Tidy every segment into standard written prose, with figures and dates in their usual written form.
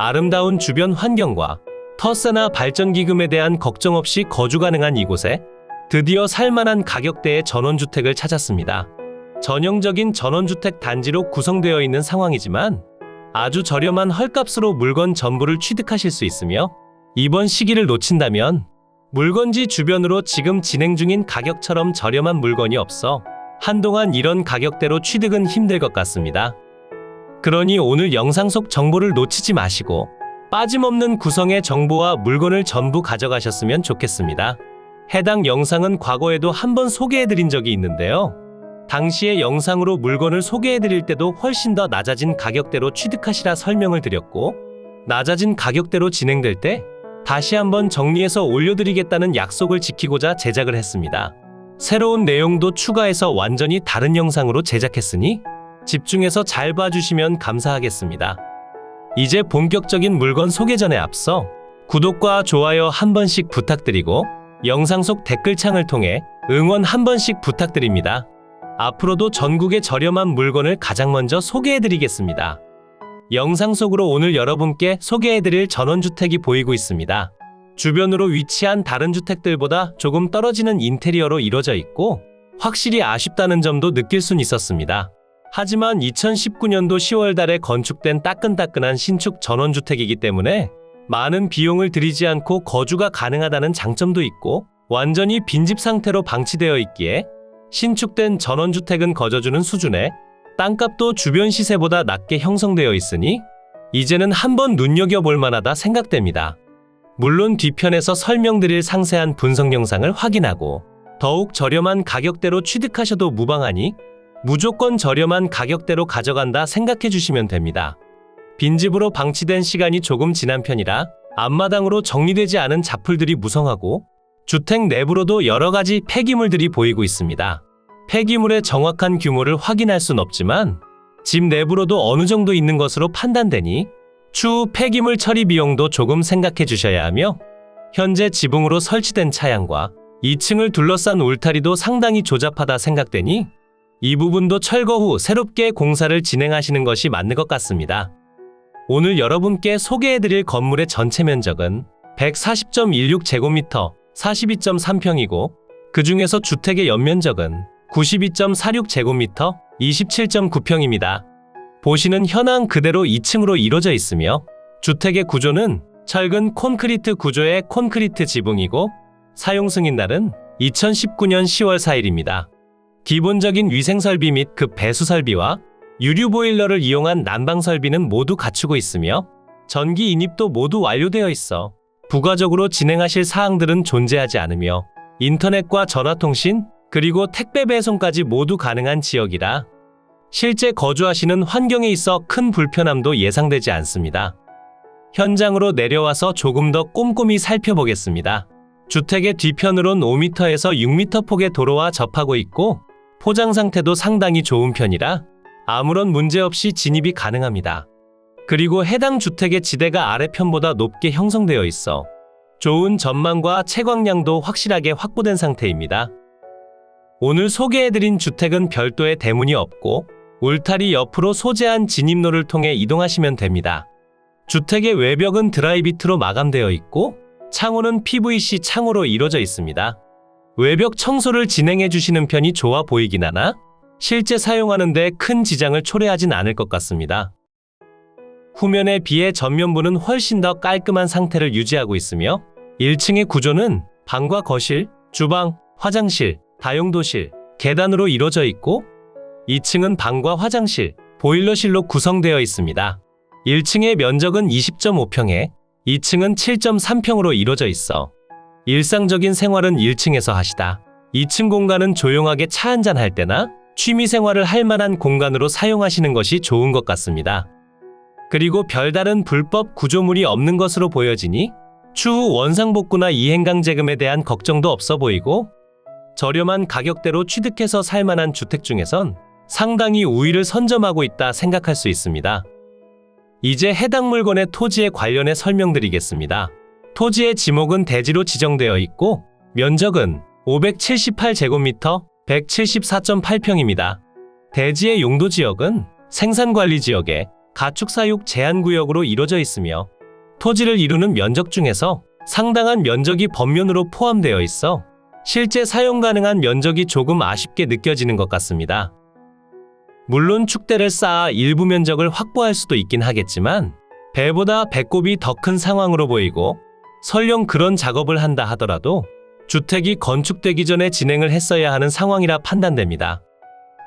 아름다운 주변 환경과 터세나 발전기금에 대한 걱정 없이 거주 가능한 이곳에 드디어 살만한 가격대의 전원주택을 찾았습니다. 전형적인 전원주택 단지로 구성되어 있는 상황이지만 아주 저렴한 헐값으로 물건 전부를 취득하실 수 있으며, 이번 시기를 놓친다면 물건지 주변으로 지금 진행 중인 가격처럼 저렴한 물건이 없어 한동안 이런 가격대로 취득은 힘들 것 같습니다. 그러니 오늘 영상 속 정보를 놓치지 마시고 빠짐없는 구성의 정보와 물건을 전부 가져가셨으면 좋겠습니다. 해당 영상은 과거에도 한번 소개해드린 적이 있는데요. 당시의 영상으로 물건을 소개해드릴 때도 훨씬 더 낮아진 가격대로 취득하시라 설명을 드렸고, 낮아진 가격대로 진행될 때 다시 한번 정리해서 올려드리겠다는 약속을 지키고자 제작을 했습니다. 새로운 내용도 추가해서 완전히 다른 영상으로 제작했으니 집중해서 잘 봐주시면 감사하겠습니다. 이제 본격적인 물건 소개 전에 앞서 구독과 좋아요 한 번씩 부탁드리고 영상 속 댓글창을 통해 응원 한 번씩 부탁드립니다. 앞으로도 전국의 저렴한 물건을 가장 먼저 소개해드리겠습니다. 영상 속으로 오늘 여러분께 소개해드릴 전원주택이 보이고 있습니다. 주변으로 위치한 다른 주택들보다 조금 떨어지는 인테리어로 이루어져 있고 확실히 아쉽다는 점도 느낄 순 있었습니다. 하지만 2019년도 10월 달에 건축된 따끈따끈한 신축 전원주택이기 때문에 많은 비용을 들이지 않고 거주가 가능하다는 장점도 있고, 완전히 빈집 상태로 방치되어 있기에 신축된 전원주택은 거저주는 수준에 땅값도 주변 시세보다 낮게 형성되어 있으니 이제는 한번 눈여겨볼 만하다 생각됩니다. 물론 뒤편에서 설명드릴 상세한 분석 영상을 확인하고 더욱 저렴한 가격대로 취득하셔도 무방하니 무조건 저렴한 가격대로 가져간다 생각해 주시면 됩니다. 빈집으로 방치된 시간이 조금 지난 편이라 앞마당으로 정리되지 않은 잡풀들이 무성하고 주택 내부로도 여러가지 폐기물들이 보이고 있습니다. 폐기물의 정확한 규모를 확인할 순 없지만 집 내부로도 어느 정도 있는 것으로 판단되니 추후 폐기물 처리 비용도 조금 생각해 주셔야 하며, 현재 지붕으로 설치된 차양과 2층을 둘러싼 울타리도 상당히 조잡하다 생각되니 이 부분도 철거 후 새롭게 공사를 진행하시는 것이 맞는 것 같습니다. 오늘 여러분께 소개해드릴 건물의 전체 면적은 140.16제곱미터 42.3평이고 그 중에서 주택의 연면적은 92.46제곱미터 27.9평입니다. 보시는 현황 그대로 2층으로 이루어져 있으며 주택의 구조는 철근 콘크리트 구조의 콘크리트 지붕이고 사용 승인날은 2019년 10월 4일입니다. 기본적인 위생설비 및 급 배수 설비와 유류 보일러를 이용한 난방 설비는 모두 갖추고 있으며 전기 인입도 모두 완료되어 있어 부가적으로 진행하실 사항들은 존재하지 않으며 인터넷과 전화통신 그리고 택배 배송까지 모두 가능한 지역이라 실제 거주하시는 환경에 있어 큰 불편함도 예상되지 않습니다. 현장으로 내려와서 조금 더 꼼꼼히 살펴보겠습니다. 주택의 뒤편으론 5m에서 6m 폭의 도로와 접하고 있고 포장 상태도 상당히 좋은 편이라 아무런 문제 없이 진입이 가능합니다. 그리고 해당 주택의 지대가 아래편보다 높게 형성되어 있어 좋은 전망과 채광량도 확실하게 확보된 상태입니다. 오늘 소개해드린 주택은 별도의 대문이 없고 울타리 옆으로 소재한 진입로를 통해 이동하시면 됩니다. 주택의 외벽은 드라이비트로 마감되어 있고 창호는 PVC 창호로 이루어져 있습니다. 외벽 청소를 진행해 주시는 편이 좋아 보이긴 하나 실제 사용하는 데 큰 지장을 초래하진 않을 것 같습니다. 후면에 비해 전면부는 훨씬 더 깔끔한 상태를 유지하고 있으며 1층의 구조는 방과 거실, 주방, 화장실, 다용도실, 계단으로 이루어져 있고 2층은 방과 화장실, 보일러실로 구성되어 있습니다. 1층의 면적은 20.5평에 2층은 7.3평으로 이루어져 있어 일상적인 생활은 1층에서 하시다 2층 공간은 조용하게 차 한잔 할 때나 취미 생활을 할 만한 공간으로 사용하시는 것이 좋은 것 같습니다. 그리고 별다른 불법 구조물이 없는 것으로 보여지니 추후 원상복구나 이행강제금에 대한 걱정도 없어 보이고 저렴한 가격대로 취득해서 살만한 주택 중에선 상당히 우위를 선점하고 있다 생각할 수 있습니다. 이제 해당 물건의 토지에 관련해 설명드리겠습니다. 토지의 지목은 대지로 지정되어 있고 면적은 578제곱미터 174.8평입니다. 대지의 용도 지역은 생산관리 지역에 가축 사육 제한 구역으로 이루어져 있으며 토지를 이루는 면적 중에서 상당한 면적이 법면으로 포함되어 있어 실제 사용 가능한 면적이 조금 아쉽게 느껴지는 것 같습니다. 물론 축대를 쌓아 일부 면적을 확보할 수도 있긴 하겠지만 배보다 배꼽이 더 큰 상황으로 보이고 설령 그런 작업을 한다 하더라도 주택이 건축되기 전에 진행을 했어야 하는 상황이라 판단됩니다.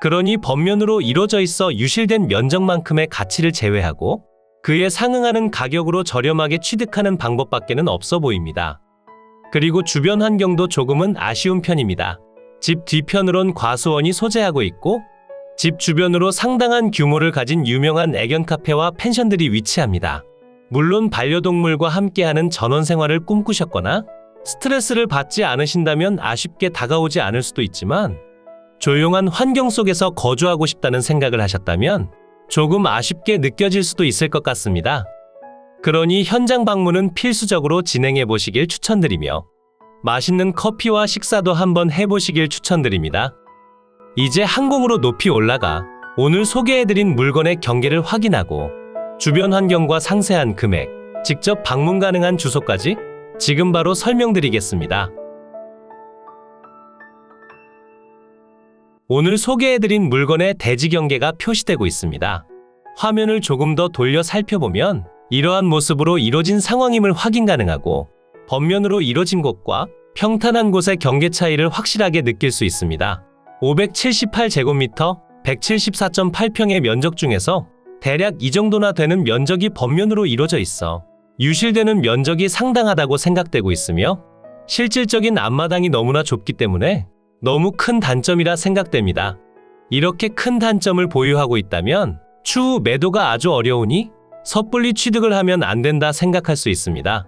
그러니 법면으로 이루어져 있어 유실된 면적만큼의 가치를 제외하고 그에 상응하는 가격으로 저렴하게 취득하는 방법밖에는 없어 보입니다. 그리고 주변 환경도 조금은 아쉬운 편입니다. 집 뒤편으론 과수원이 소재하고 있고 집 주변으로 상당한 규모를 가진 유명한 애견 카페와 펜션들이 위치합니다. 물론 반려동물과 함께하는 전원 생활을 꿈꾸셨거나 스트레스를 받지 않으신다면 아쉽게 다가오지 않을 수도 있지만 조용한 환경 속에서 거주하고 싶다는 생각을 하셨다면 조금 아쉽게 느껴질 수도 있을 것 같습니다. 그러니 현장 방문은 필수적으로 진행해 보시길 추천드리며 맛있는 커피와 식사도 한번 해보시길 추천드립니다. 이제 항공으로 높이 올라가 오늘 소개해드린 물건의 경계를 확인하고 주변 환경과 상세한 금액, 직접 방문 가능한 주소까지 지금 바로 설명드리겠습니다. 오늘 소개해드린 물건의 대지 경계가 표시되고 있습니다. 화면을 조금 더 돌려 살펴보면 이러한 모습으로 이뤄진 상황임을 확인 가능하고 법면으로 이뤄진 곳과 평탄한 곳의 경계 차이를 확실하게 느낄 수 있습니다. 578제곱미터, 174.8평의 면적 중에서 대략 이 정도나 되는 면적이 법면으로 이루어져 있어 유실되는 면적이 상당하다고 생각되고 있으며 실질적인 앞마당이 너무나 좁기 때문에 너무 큰 단점이라 생각됩니다. 이렇게 큰 단점을 보유하고 있다면 추후 매도가 아주 어려우니 섣불리 취득을 하면 안 된다 생각할 수 있습니다.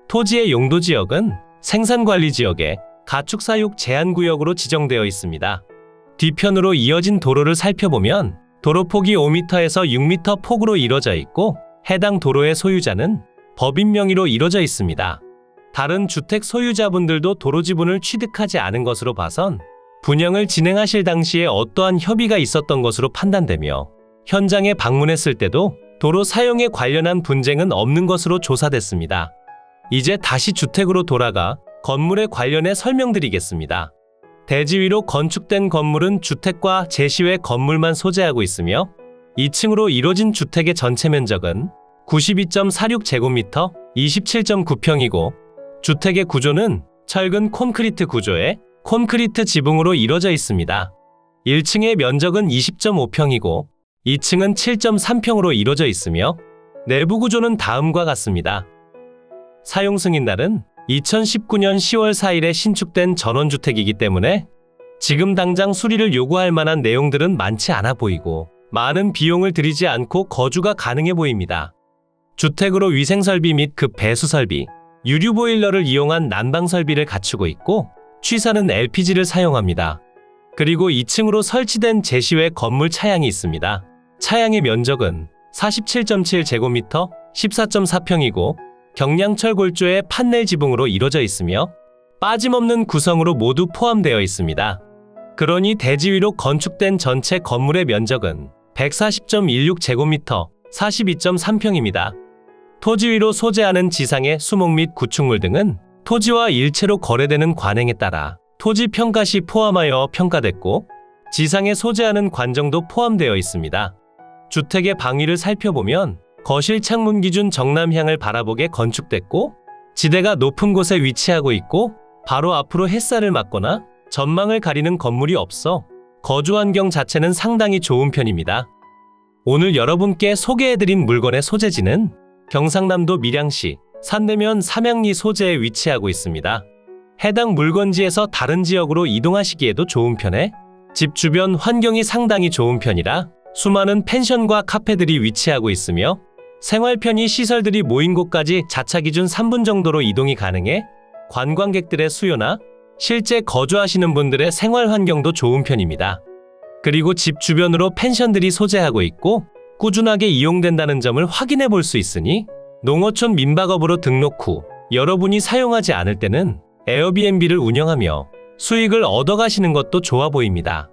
토지의 용도 지역은 생산관리지역에 가축사육 제한구역으로 지정되어 있습니다. 뒤편으로 이어진 도로를 살펴보면 도로 폭이 5m에서 6m 폭으로 이루어져 있고 해당 도로의 소유자는 법인 명의로 이루어져 있습니다. 다른 주택 소유자분들도 도로 지분을 취득하지 않은 것으로 봐선 분양을 진행하실 당시에 어떠한 협의가 있었던 것으로 판단되며 현장에 방문했을 때도 도로 사용에 관련한 분쟁은 없는 것으로 조사됐습니다. 이제 다시 주택으로 돌아가 건물에 관련해 설명드리겠습니다. 대지 위로 건축된 건물은 주택과 제시외 건물만 소재하고 있으며 2층으로 이뤄진 주택의 전체 면적은 92.46제곱미터, 27.9평이고 주택의 구조는 철근 콘크리트 구조의 콘크리트 지붕으로 이루어져 있습니다. 1층의 면적은 20.5평이고 2층은 7.3평으로 이루어져 있으며 내부 구조는 다음과 같습니다. 사용 승인날은 2019년 10월 4일에 신축된 전원주택이기 때문에 지금 당장 수리를 요구할 만한 내용들은 많지 않아 보이고 많은 비용을 들이지 않고 거주가 가능해 보입니다. 주택으로 위생설비 및 급 배수설비, 유류보일러를 이용한 난방설비를 갖추고 있고 취사는 LPG를 사용합니다. 그리고 2층으로 설치된 제시외 건물 차양이 있습니다. 차양의 면적은 47.7제곱미터, 14.4평이고 경량철 골조의 판넬 지붕으로 이루어져 있으며 빠짐없는 구성으로 모두 포함되어 있습니다. 그러니 대지 위로 건축된 전체 건물의 면적은 140.16제곱미터, 42.3평입니다. 토지 위로 소재하는 지상의 수목 및 구축물 등은 토지와 일체로 거래되는 관행에 따라 토지 평가 시 포함하여 평가됐고 지상에 소재하는 관정도 포함되어 있습니다. 주택의 방위를 살펴보면 거실 창문 기준 정남향을 바라보게 건축됐고 지대가 높은 곳에 위치하고 있고 바로 앞으로 햇살을 맞거나 전망을 가리는 건물이 없어 거주 환경 자체는 상당히 좋은 편입니다. 오늘 여러분께 소개해드린 물건의 소재지는 경상남도 밀양시 산내면 삼양리 소재에 위치하고 있습니다. 해당 물건지에서 다른 지역으로 이동하시기에도 좋은 편에 집 주변 환경이 상당히 좋은 편이라 수많은 펜션과 카페들이 위치하고 있으며 생활 편의 시설들이 모인 곳까지 자차 기준 3분 정도로 이동이 가능해 관광객들의 수요나 실제 거주하시는 분들의 생활 환경도 좋은 편입니다. 그리고 집 주변으로 펜션들이 소재하고 있고 꾸준하게 이용된다는 점을 확인해 볼 수 있으니 농어촌 민박업으로 등록 후 여러분이 사용하지 않을 때는 에어비앤비를 운영하며 수익을 얻어가시는 것도 좋아 보입니다.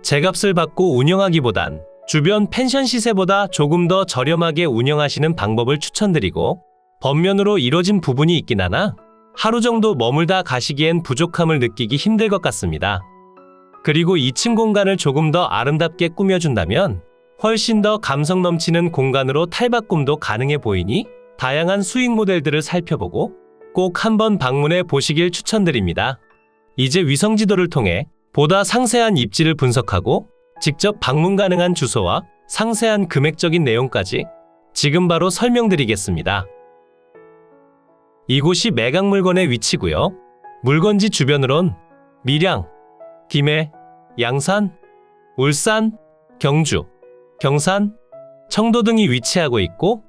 제값을 받고 운영하기보단 주변 펜션 시세보다 조금 더 저렴하게 운영하시는 방법을 추천드리고, 번면으로 이뤄진 부분이 있긴 하나 하루 정도 머물다 가시기엔 부족함을 느끼기 힘들 것 같습니다. 그리고 2층 공간을 조금 더 아름답게 꾸며준다면 훨씬 더 감성 넘치는 공간으로 탈바꿈도 가능해 보이니 다양한 수익 모델들을 살펴보고 꼭 한번 방문해 보시길 추천드립니다. 이제 위성지도를 통해 보다 상세한 입지를 분석하고 직접 방문 가능한 주소와 상세한 금액적인 내용까지 지금 바로 설명드리겠습니다. 이곳이 매각 물건의 위치고요. 물건지 주변으론 밀양, 김해, 양산, 울산, 경주, 경산, 청도 등이 위치하고 있고,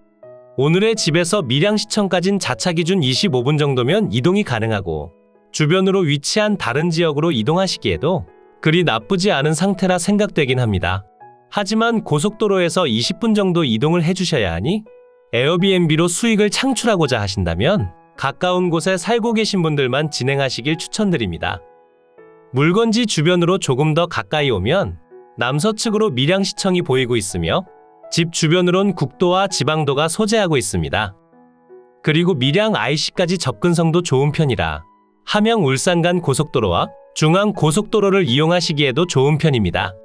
오늘의 집에서 밀양시청까진 자차 기준 25분 정도면 이동이 가능하고, 주변으로 위치한 다른 지역으로 이동하시기에도 그리 나쁘지 않은 상태라 생각되긴 합니다. 하지만 고속도로에서 20분 정도 이동을 해주셔야 하니 에어비앤비로 수익을 창출하고자 하신다면 가까운 곳에 살고 계신 분들만 진행하시길 추천드립니다. 물건지 주변으로 조금 더 가까이 오면 남서측으로 밀양시청이 보이고 있으며 집 주변으론 국도와 지방도가 소재하고 있습니다. 그리고 밀양 IC까지 접근성도 좋은 편이라 함양 울산 간 고속도로와 중앙 고속도로를 이용하시기에도 좋은 편입니다.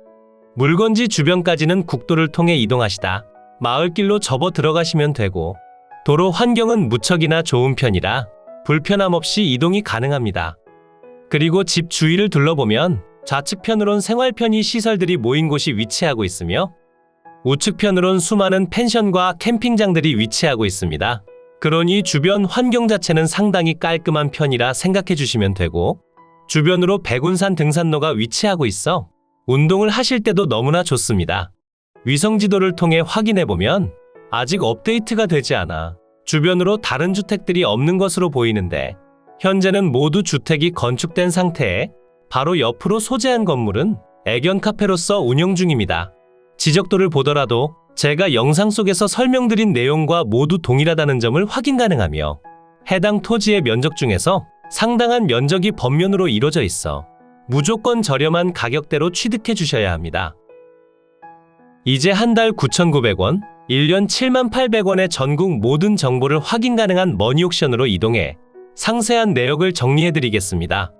물건지 주변까지는 국도를 통해 이동하시다 마을길로 접어 들어가시면 되고, 도로 환경은 무척이나 좋은 편이라 불편함 없이 이동이 가능합니다. 그리고 집 주위를 둘러보면 좌측편으론 생활 편의 시설들이 모인 곳이 위치하고 있으며 우측편으론 수많은 펜션과 캠핑장들이 위치하고 있습니다. 그러니 주변 환경 자체는 상당히 깔끔한 편이라 생각해 주시면 되고, 주변으로 백운산 등산로가 위치하고 있어 운동을 하실 때도 너무나 좋습니다. 위성지도를 통해 확인해보면 아직 업데이트가 되지 않아 주변으로 다른 주택들이 없는 것으로 보이는데, 현재는 모두 주택이 건축된 상태에 바로 옆으로 소재한 건물은 애견 카페로서 운영 중입니다. 지적도를 보더라도 제가 영상 속에서 설명드린 내용과 모두 동일하다는 점을 확인 가능하며, 해당 토지의 면적 중에서 상당한 면적이 번면으로 이루어져 있어 무조건 저렴한 가격대로 취득해 주셔야 합니다. 이제 한 달 9,900원, 1년 78,000원의 전국 모든 정보를 확인 가능한 머니옥션으로 이동해 상세한 내역을 정리해 드리겠습니다.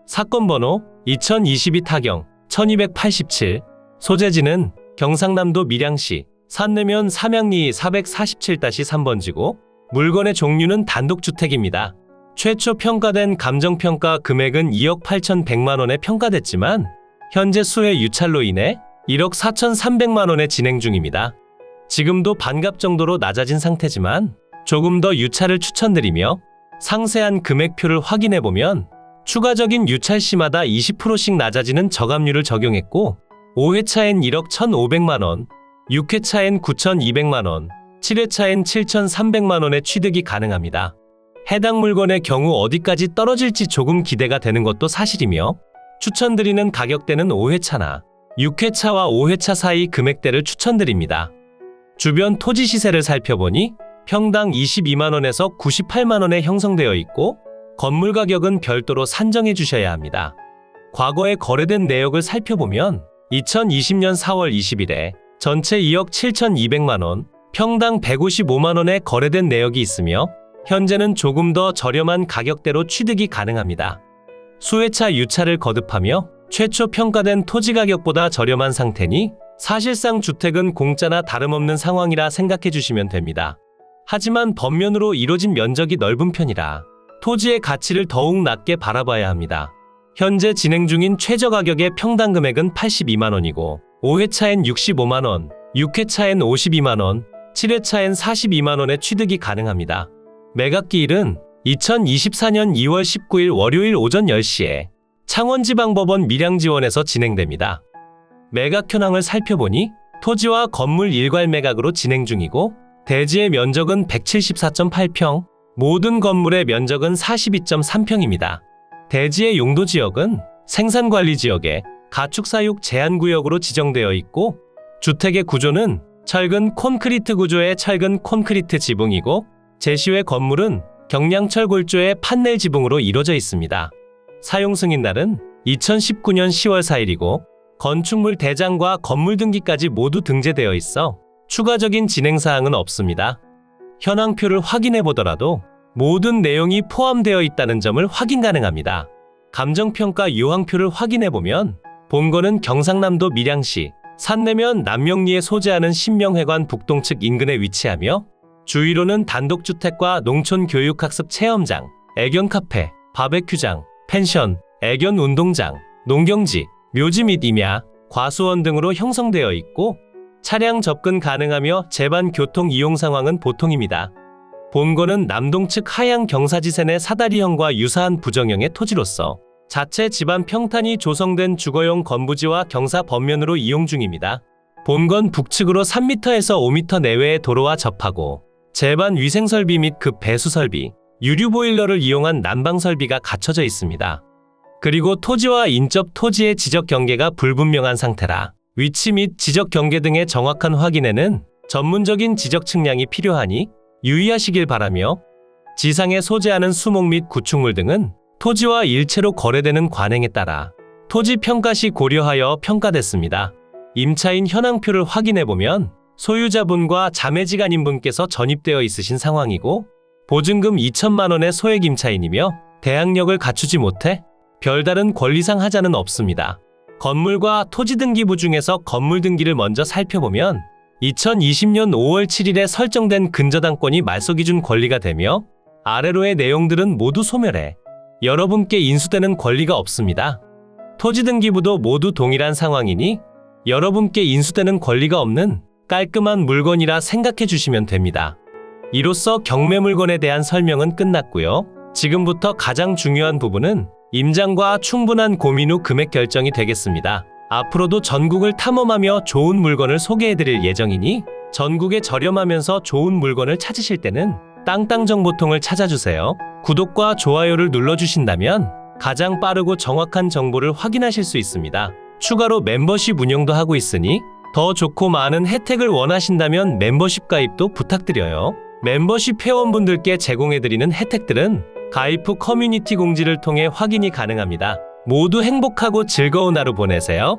사건 번호 2022 타경 1287, 소재지는 경상남도 밀양시 산내면 삼양리 447-3번지고, 물건의 종류는 단독주택입니다. 최초 평가된 감정평가 금액은 2억 8,100만원에 평가됐지만 현재 수해 유찰로 인해 1억 4,300만원에 진행 중입니다. 지금도 반값 정도로 낮아진 상태지만 조금 더 유찰을 추천드리며, 상세한 금액표를 확인해보면 추가적인 유찰 시마다 20%씩 낮아지는 저감률을 적용했고, 5회차엔 1억 1,500만원, 6회차엔 9,200만원, 7회차엔 7,300만원의 취득이 가능합니다. 해당 물건의 경우 어디까지 떨어질지 조금 기대가 되는 것도 사실이며, 추천드리는 가격대는 5회차나 6회차와 5회차 사이 금액대를 추천드립니다. 주변 토지 시세를 살펴보니 평당 22만원에서 98만원에 형성되어 있고, 건물 가격은 별도로 산정해 주셔야 합니다. 과거에 거래된 내역을 살펴보면 2020년 4월 20일에 전체 2억 7,200만원, 평당 155만원에 거래된 내역이 있으며 현재는 조금 더 저렴한 가격대로 취득이 가능합니다. 수회차 유찰을 거듭하며 최초 평가된 토지 가격보다 저렴한 상태니 사실상 주택은 공짜나 다름없는 상황이라 생각해 주시면 됩니다. 하지만 번면으로 이뤄진 면적이 넓은 편이라 토지의 가치를 더욱 낮게 바라봐야 합니다. 현재 진행 중인 최저 가격의 평당 금액은 82만원이고 5회차엔 65만원, 6회차엔 52만원, 7회차엔 42만원의 취득이 가능합니다. 매각기일은 2024년 2월 19일 월요일 오전 10시에 창원지방법원 밀양지원에서 진행됩니다. 매각 현황을 살펴보니 토지와 건물 일괄 매각으로 진행 중이고, 대지의 면적은 174.8평, 모든 건물의 면적은 42.3평입니다. 대지의 용도 지역은 생산관리지역에 가축사육 제한구역으로 지정되어 있고, 주택의 구조는 철근 콘크리트 구조의 철근 콘크리트 지붕이고, 제시외 건물은 경량철 골조의 판넬 지붕으로 이루어져 있습니다. 사용 승인날은 2019년 10월 4일이고 건축물 대장과 건물 등기까지 모두 등재되어 있어 추가적인 진행사항은 없습니다. 현황표를 확인해 보더라도 모든 내용이 포함되어 있다는 점을 확인 가능합니다. 감정평가 요항표를 확인해 보면 본건은 경상남도 밀양시 산내면 남명리에 소재하는 신명회관 북동측 인근에 위치하며 주위로는 단독주택과 농촌교육학습 체험장, 애견카페, 바베큐장, 펜션, 애견운동장, 농경지, 묘지 및 임야, 과수원 등으로 형성되어 있고 차량 접근 가능하며 제반 교통 이용 상황은 보통입니다. 본건은 남동측 하양 경사지세 내 사다리형과 유사한 부정형의 토지로서 자체 집안 평탄이 조성된 주거용 건부지와 경사 범면으로 이용 중입니다. 본건 북측으로 3m에서 5m 내외의 도로와 접하고 제반 위생설비 및 급 배수설비, 유류보일러를 이용한 난방설비가 갖춰져 있습니다. 그리고 토지와 인접 토지의 지적 경계가 불분명한 상태라 위치 및 지적 경계 등의 정확한 확인에는 전문적인 지적 측량이 필요하니 유의하시길 바라며 지상에 소재하는 수목 및 구축물 등은 토지와 일체로 거래되는 관행에 따라 토지 평가 시 고려하여 평가됐습니다. 임차인 현황표를 확인해보면 소유자분과 자매지간인분께서 전입되어 있으신 상황이고 보증금 2천만 원의 소액 임차인이며 대항력을 갖추지 못해 별다른 권리상 하자는 없습니다. 건물과 토지 등기부 중에서 건물 등기를 먼저 살펴보면 2020년 5월 7일에 설정된 근저당권이 말소기준 권리가 되며 아래로의 내용들은 모두 소멸해 여러분께 인수되는 권리가 없습니다. 토지 등기부도 모두 동일한 상황이니 여러분께 인수되는 권리가 없는 깔끔한 물건이라 생각해 주시면 됩니다. 이로써 경매 물건에 대한 설명은 끝났고요. 지금부터 가장 중요한 부분은 임장과 충분한 고민 후 금액 결정이 되겠습니다. 앞으로도 전국을 탐험하며 좋은 물건을 소개해드릴 예정이니 전국에 저렴하면서 좋은 물건을 찾으실 때는 땅땅정보통을 찾아주세요. 구독과 좋아요를 눌러주신다면 가장 빠르고 정확한 정보를 확인하실 수 있습니다. 추가로 멤버십 운영도 하고 있으니 더 좋고 많은 혜택을 원하신다면 멤버십 가입도 부탁드려요. 멤버십 회원분들께 제공해드리는 혜택들은 가입 후 커뮤니티 공지를 통해 확인이 가능합니다. 모두 행복하고 즐거운 하루 보내세요.